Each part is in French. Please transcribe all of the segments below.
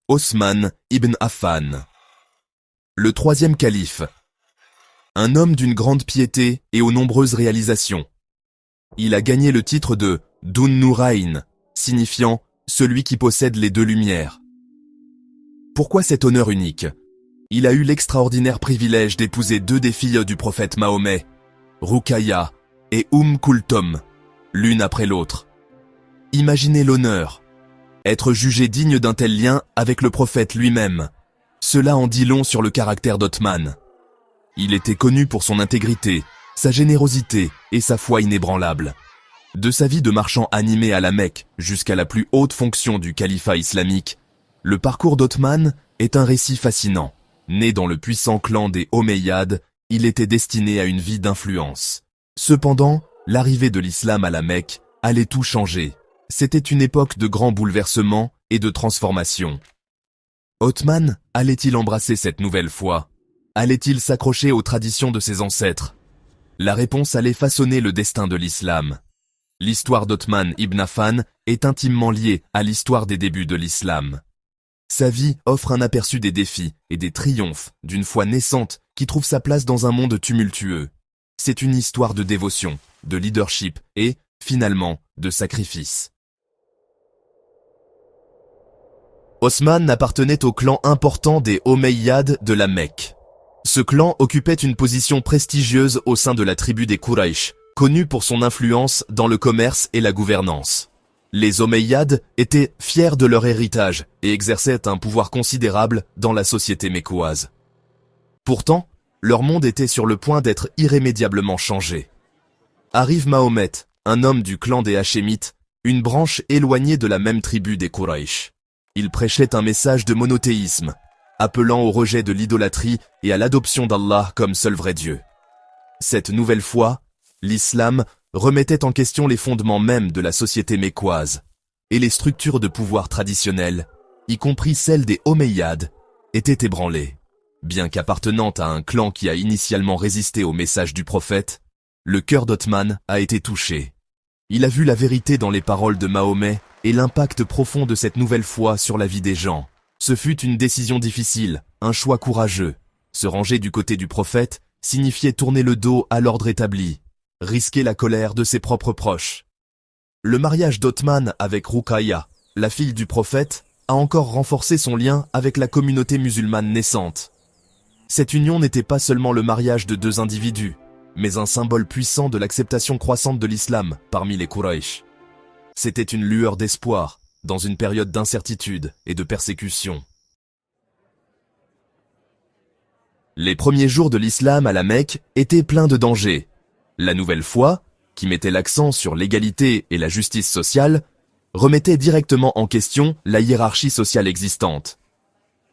Osman ibn Affan. Le troisième calife. Un homme d'une grande piété et aux nombreuses réalisations. Il a gagné le titre de Dun Nurayn, signifiant « celui qui possède les deux lumières ». Pourquoi cet honneur unique? Il a eu l'extraordinaire privilège d'épouser deux des filles du prophète Mahomet, Ruqayya et Kulthum, l'une après l'autre. Imaginez l'honneur. Être jugé digne d'un tel lien avec le prophète lui-même. Cela en dit long sur le caractère d'Othman. Il était connu pour son intégrité, sa générosité et sa foi inébranlable. De sa vie de marchand animé à la Mecque jusqu'à la plus haute fonction du califat islamique, le parcours d'Othman est un récit fascinant. Né dans le puissant clan des Omeyyades, il était destiné à une vie d'influence. Cependant, l'arrivée de l'islam à la Mecque allait tout changer. C'était une époque de grands bouleversements et de transformations. Othman allait-il embrasser cette nouvelle foi? Allait-il s'accrocher aux traditions de ses ancêtres? La réponse allait façonner le destin de l'islam. L'histoire d'Othman ibn Affan est intimement liée à l'histoire des débuts de l'islam. Sa vie offre un aperçu des défis et des triomphes d'une foi naissante qui trouve sa place dans un monde tumultueux. C'est une histoire de dévotion, de leadership et, finalement, de sacrifice. Osman appartenait au clan important des Omeyyades de la Mecque. Ce clan occupait une position prestigieuse au sein de la tribu des Quraysh, connue pour son influence dans le commerce et la gouvernance. Les Omeyyades étaient fiers de leur héritage et exerçaient un pouvoir considérable dans la société mécoise. Pourtant, leur monde était sur le point d'être irrémédiablement changé. Arrive Mahomet, un homme du clan des Hachémites, une branche éloignée de la même tribu des Quraysh. Il prêchait un message de monothéisme, appelant au rejet de l'idolâtrie et à l'adoption d'Allah comme seul vrai Dieu. Cette nouvelle foi, l'islam, remettait en question les fondements mêmes de la société mécoise, et les structures de pouvoir traditionnelles, y compris celles des Omeyyades, étaient ébranlées. Bien qu'appartenant à un clan qui a initialement résisté au message du prophète, le cœur d'Othman a été touché. Il a vu la vérité dans les paroles de Mahomet et l'impact profond de cette nouvelle foi sur la vie des gens. Ce fut une décision difficile, un choix courageux. Se ranger du côté du prophète signifiait tourner le dos à l'ordre établi, risquer la colère de ses propres proches. Le mariage d'Othman avec Ruqayya, la fille du prophète, a encore renforcé son lien avec la communauté musulmane naissante. Cette union n'était pas seulement le mariage de deux individus, mais un symbole puissant de l'acceptation croissante de l'islam parmi les Quraysh. C'était une lueur d'espoir dans une période d'incertitude et de persécution. Les premiers jours de l'islam à la Mecque étaient pleins de dangers. La nouvelle foi, qui mettait l'accent sur l'égalité et la justice sociale, remettait directement en question la hiérarchie sociale existante.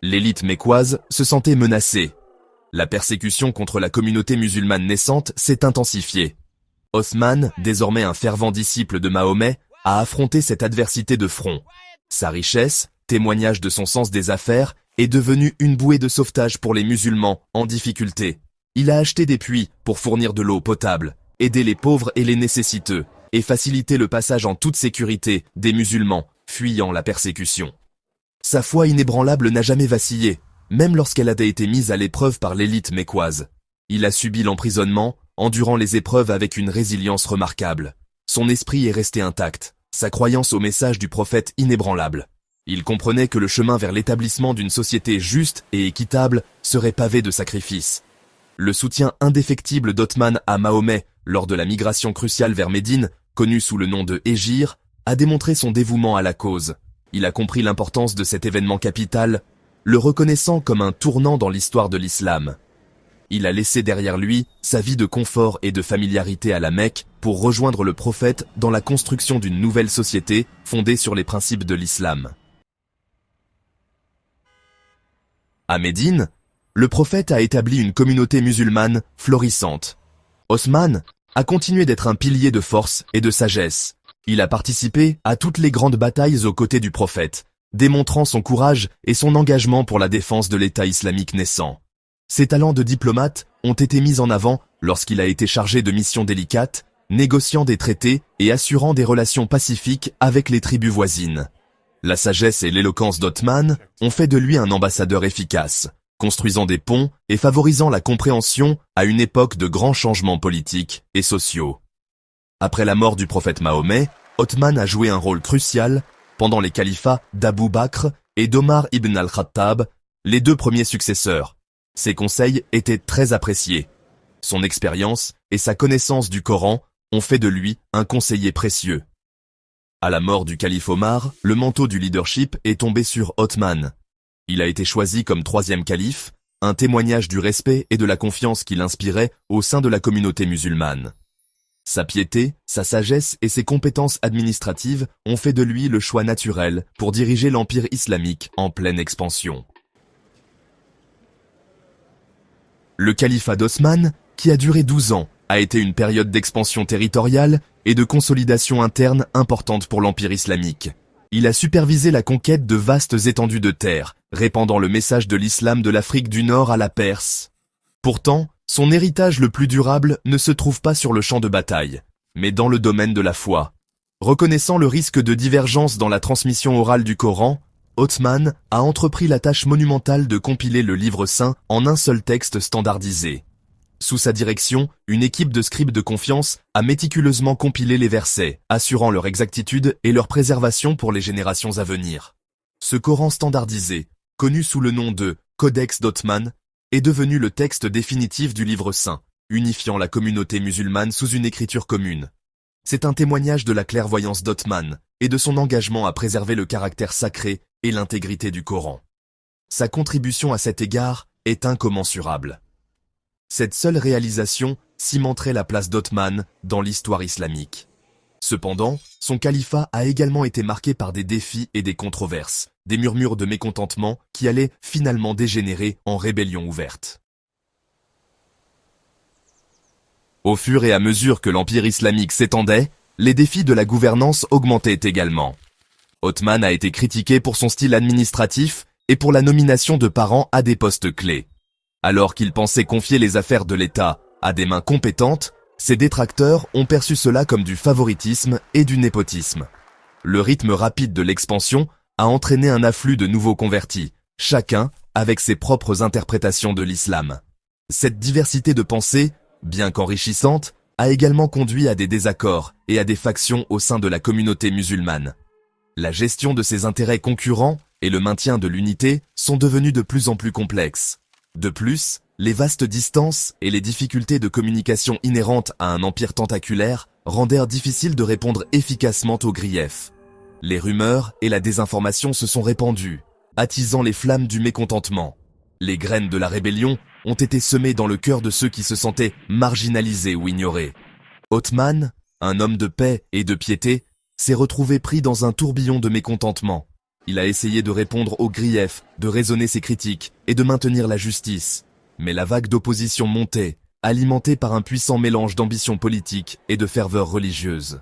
L'élite mécoise se sentait menacée. La persécution contre la communauté musulmane naissante s'est intensifiée. Othman, désormais un fervent disciple de Mahomet, a affronté cette adversité de front. Sa richesse, témoignage de son sens des affaires, est devenue une bouée de sauvetage pour les musulmans en difficulté. Il a acheté des puits pour fournir de l'eau potable, aider les pauvres et les nécessiteux, et faciliter le passage en toute sécurité des musulmans fuyant la persécution. Sa foi inébranlable n'a jamais vacillé, même lorsqu'elle a été mise à l'épreuve par l'élite mécoise. Il a subi l'emprisonnement, endurant les épreuves avec une résilience remarquable. Son esprit est resté intact, sa croyance au message du prophète inébranlable. Il comprenait que le chemin vers l'établissement d'une société juste et équitable serait pavé de sacrifices. Le soutien indéfectible d'Othman à Mahomet lors de la migration cruciale vers Médine, connue sous le nom de Hégire, a démontré son dévouement à la cause. Il a compris l'importance de cet événement capital, le reconnaissant comme un tournant dans l'histoire de l'islam. Il a laissé derrière lui sa vie de confort et de familiarité à la Mecque pour rejoindre le prophète dans la construction d'une nouvelle société fondée sur les principes de l'islam. À Médine, le prophète a établi une communauté musulmane florissante. Othman a continué d'être un pilier de force et de sagesse. Il a participé à toutes les grandes batailles aux côtés du prophète, démontrant son courage et son engagement pour la défense de l'État islamique naissant. Ses talents de diplomate ont été mis en avant lorsqu'il a été chargé de missions délicates, négociant des traités et assurant des relations pacifiques avec les tribus voisines. La sagesse et l'éloquence d'Othman ont fait de lui un ambassadeur efficace, construisant des ponts et favorisant la compréhension à une époque de grands changements politiques et sociaux. Après la mort du prophète Mahomet, Othman a joué un rôle crucial pendant les califats d'Abou Bakr et d'Omar ibn al-Khattab, les deux premiers successeurs. Ses conseils étaient très appréciés. Son expérience et sa connaissance du Coran ont fait de lui un conseiller précieux. À la mort du calife Omar, le manteau du leadership est tombé sur Othman. Il a été choisi comme troisième calife, un témoignage du respect et de la confiance qu'il inspirait au sein de la communauté musulmane. Sa piété, sa sagesse et ses compétences administratives ont fait de lui le choix naturel pour diriger l'empire islamique en pleine expansion. Le califat d'Othman, qui a duré 12 ans, a été une période d'expansion territoriale et de consolidation interne importante pour l'empire islamique. Il a supervisé la conquête de vastes étendues de terre, répandant le message de l'islam de l'Afrique du Nord à la Perse. Pourtant, son héritage le plus durable ne se trouve pas sur le champ de bataille, mais dans le domaine de la foi. Reconnaissant le risque de divergence dans la transmission orale du Coran, Othman a entrepris la tâche monumentale de compiler le livre saint en un seul texte standardisé. Sous sa direction, une équipe de scribes de confiance a méticuleusement compilé les versets, assurant leur exactitude et leur préservation pour les générations à venir. Ce Coran standardisé, connu sous le nom de Codex d'Othman, est devenu le texte définitif du livre saint, unifiant la communauté musulmane sous une écriture commune. C'est un témoignage de la clairvoyance d'Othman et de son engagement à préserver le caractère sacré et l'intégrité du Coran. Sa contribution à cet égard est incommensurable. Cette seule réalisation cimenterait la place d'Othman dans l'histoire islamique. Cependant, son califat a également été marqué par des défis et des controverses, des murmures de mécontentement qui allaient finalement dégénérer en rébellion ouverte. Au fur et à mesure que l'empire islamique s'étendait, les défis de la gouvernance augmentaient également. Othman a été critiqué pour son style administratif et pour la nomination de parents à des postes clés. Alors qu'il pensait confier les affaires de l'État à des mains compétentes, ses détracteurs ont perçu cela comme du favoritisme et du népotisme. Le rythme rapide de l'expansion a entraîné un afflux de nouveaux convertis, chacun avec ses propres interprétations de l'islam. Cette diversité de pensée, bien qu'enrichissante, a également conduit à des désaccords et à des factions au sein de la communauté musulmane. La gestion de ces intérêts concurrents et le maintien de l'unité sont devenus de plus en plus complexes. De plus, les vastes distances et les difficultés de communication inhérentes à un empire tentaculaire rendèrent difficile de répondre efficacement aux griefs. Les rumeurs et la désinformation se sont répandues, attisant les flammes du mécontentement. Les graines de la rébellion ont été semées dans le cœur de ceux qui se sentaient marginalisés ou ignorés. Othman, un homme de paix et de piété, s'est retrouvé pris dans un tourbillon de mécontentement. Il a essayé de répondre aux griefs, de raisonner ses critiques et de maintenir la justice. Mais la vague d'opposition montait, alimentée par un puissant mélange d'ambition politique et de ferveur religieuse.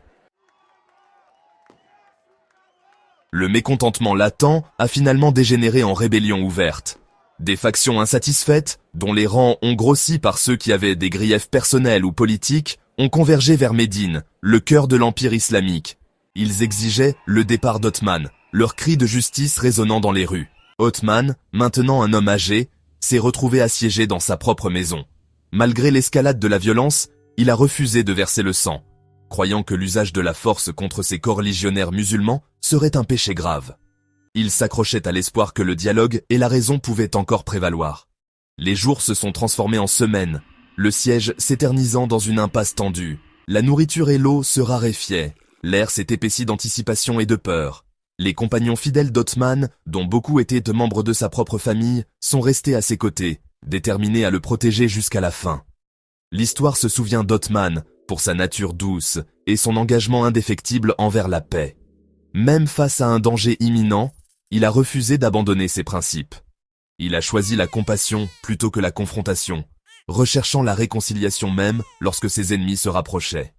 Le mécontentement latent a finalement dégénéré en rébellion ouverte. Des factions insatisfaites, dont les rangs ont grossi par ceux qui avaient des griefs personnels ou politiques, ont convergé vers Médine, le cœur de l'empire islamique. Ils exigeaient le départ d'Othman, leurs cris de justice résonnant dans les rues. Othman, maintenant un homme âgé, s'est retrouvé assiégé dans sa propre maison. Malgré l'escalade de la violence, il a refusé de verser le sang, croyant que l'usage de la force contre ses coreligionnaires musulmans serait un péché grave. Il s'accrochait à l'espoir que le dialogue et la raison pouvaient encore prévaloir. Les jours se sont transformés en semaines, le siège s'éternisant dans une impasse tendue. La nourriture et l'eau se raréfiaient, l'air s'est épaissi d'anticipation et de peur. Les compagnons fidèles d'Othman, dont beaucoup étaient membres de sa propre famille, sont restés à ses côtés, déterminés à le protéger jusqu'à la fin. L'histoire se souvient d'Othman pour sa nature douce et son engagement indéfectible envers la paix. Même face à un danger imminent, il a refusé d'abandonner ses principes. Il a choisi la compassion plutôt que la confrontation, recherchant la réconciliation même lorsque ses ennemis se rapprochaient.